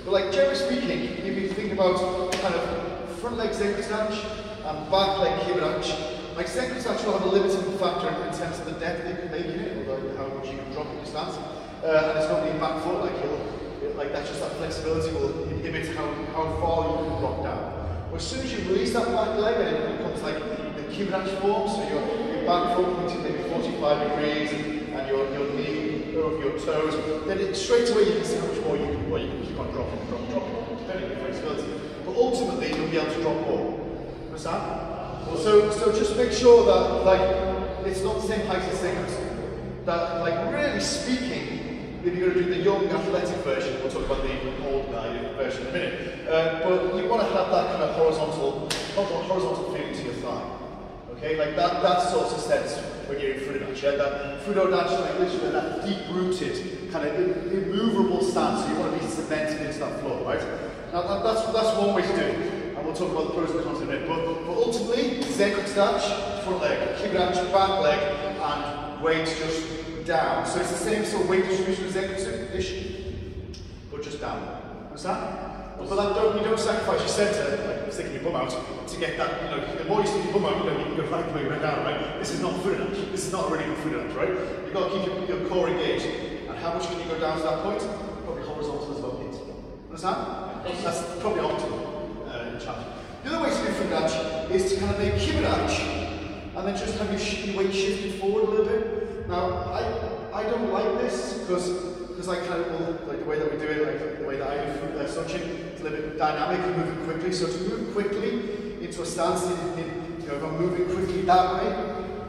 But like generally speaking, if you think about kind of front leg Zenku Dachi and back leg Kibarachi, like Zenku Dachi will have a limiting factor in terms of the depth that you can make in it, or how much you can drop in your stance. And it's not being back foot, like that's just that flexibility will inhibit how far you can drop down. But as soon as you release that back leg, and it becomes like the Kibarachi form, so your back foot pointing maybe 45 degrees and your knee over your toes, then straight away you can see how much more you can keep on dropping, depending on your flexibility. But ultimately you'll be able to drop more. Understand? So just make sure that like it's not the same height as Zenku. That like really speaking, if you're going to do the young athletic version, we'll talk about the old guy version in a minute. But you want to have that kind of horizontal feeling to your thigh. Okay, like that sort of sense when you're in Fudo Dachi. Yeah? That Fudo Dachi, like literally that deep-rooted, kind of immovable stance. So you want to be cemented into that floor, right? Now that's one way to do it. And we'll talk about the pros and cons in a minute. But ultimately, Zenku Dachi, front leg, Kibarachi, back leg, and weight just down. So it's the same sort of weight distribution as Zenku-ish, but just down. Understand? But you don't sacrifice your centre, like sticking your bum out, to get that, the more you stick your bum out, you can go right the way right down, right? This is not Fudo Dachi. This is not a really good Fudo Dachi, right? You've got to keep your core engaged. And how much can you go down to that point? Probably horizontal as well. Understand? That's probably optimal in challenge. The other way to do Fudo Dachi is to kind of make Kibarachi, and then just have your weight shifted forward a little bit. Now, I don't like this because I kind of like the way that we do it, like the way that I do Suchin, it's a little bit dynamic and moving quickly. So to move quickly into a stance, if I'm moving quickly that way,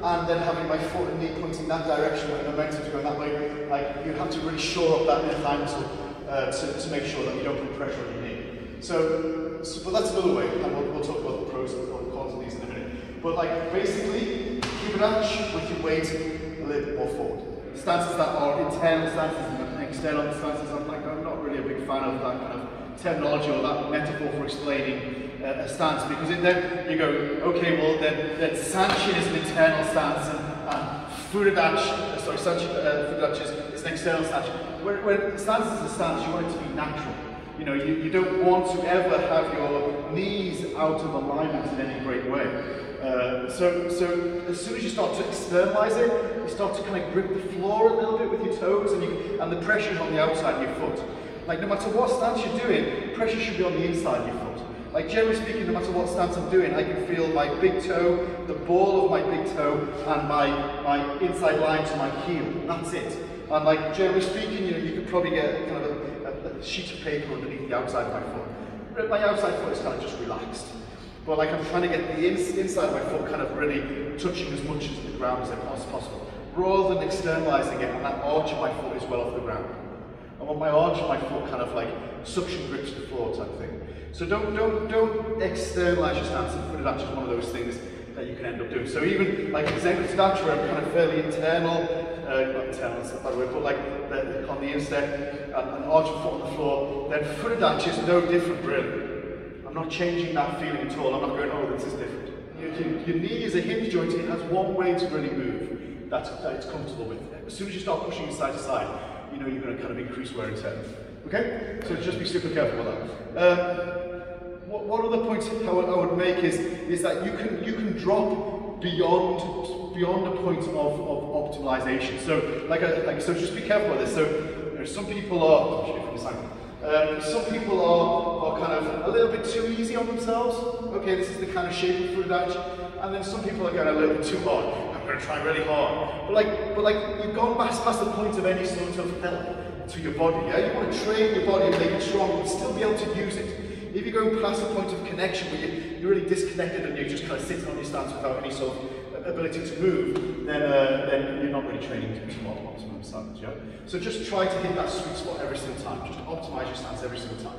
and then having my foot and knee pointing that direction when the momentum's going that way, like you have to really shore up that inner thigh muscle to make sure that you don't put pressure on your knee. But that's another way, and we'll talk about the pros and cons of these in a minute. But like basically, Kibarachi with your weight a little bit more forward. Stances that are internal stances and external stances, I'm not really a big fan of that kind of terminology or that metaphor for explaining a stance, because then you go, okay, well then Sanchin is an internal stance and Fudo Dachi is an external stance. When stance is a stance, you want it to be natural. You don't want to ever have your knees out of alignment in any great way. So as soon as you start to externalize it, you start to kind of grip the floor a little bit with your toes, and the pressure is on the outside of your foot. Like no matter what stance you're doing, pressure should be on the inside of your foot. Like generally speaking, no matter what stance I'm doing, I can feel my big toe, the ball of my big toe, and my inside line to my heel. That's it. And like generally speaking, you could probably get kind of a sheet of paper underneath the outside of my foot. My outside foot is kind of just relaxed. But like I'm trying to get the inside of my foot kind of really touching as much as the ground as possible, rather than externalizing it, and that arch of my foot is well off the ground. I want my arch of my foot kind of like suction grips the floor type thing. So don't externalize your stance, and Fudo Dachi is one of those things that you can end up doing. So even like in Zenku Dachi, where I'm kind of fairly internal, not internal, that's not a bad word, but like on the instep and arch of foot on the floor, then Fudo Dachi is no different really. I'm not changing that feeling at all. I'm not going, oh, this is different. Your knee is a hinge joint. It has one way to really move that it's comfortable with. As soon as you start pushing it side to side, you're going to kind of increase wear and tear. Okay? So just be super careful with that. One other point I would make is that you can drop beyond a point of optimization. So just be careful with this. So some people are. Some people are kind of a little bit too easy on themselves. Okay, this is the kind of shape of Fudo Dachi. And then some people are going a little bit too hard. I'm going to try really hard. But like you've gone past the point of any sort of help to your body. Yeah, you want to train your body and make it strong, but still be able to use it. If you go past the point of connection where you're really disconnected and you're just kind of sitting on your stance without any sort of ability to move, then you're not really training to optimum stance, yeah? So just try to hit that sweet spot every single time. Just optimize your stance every single time.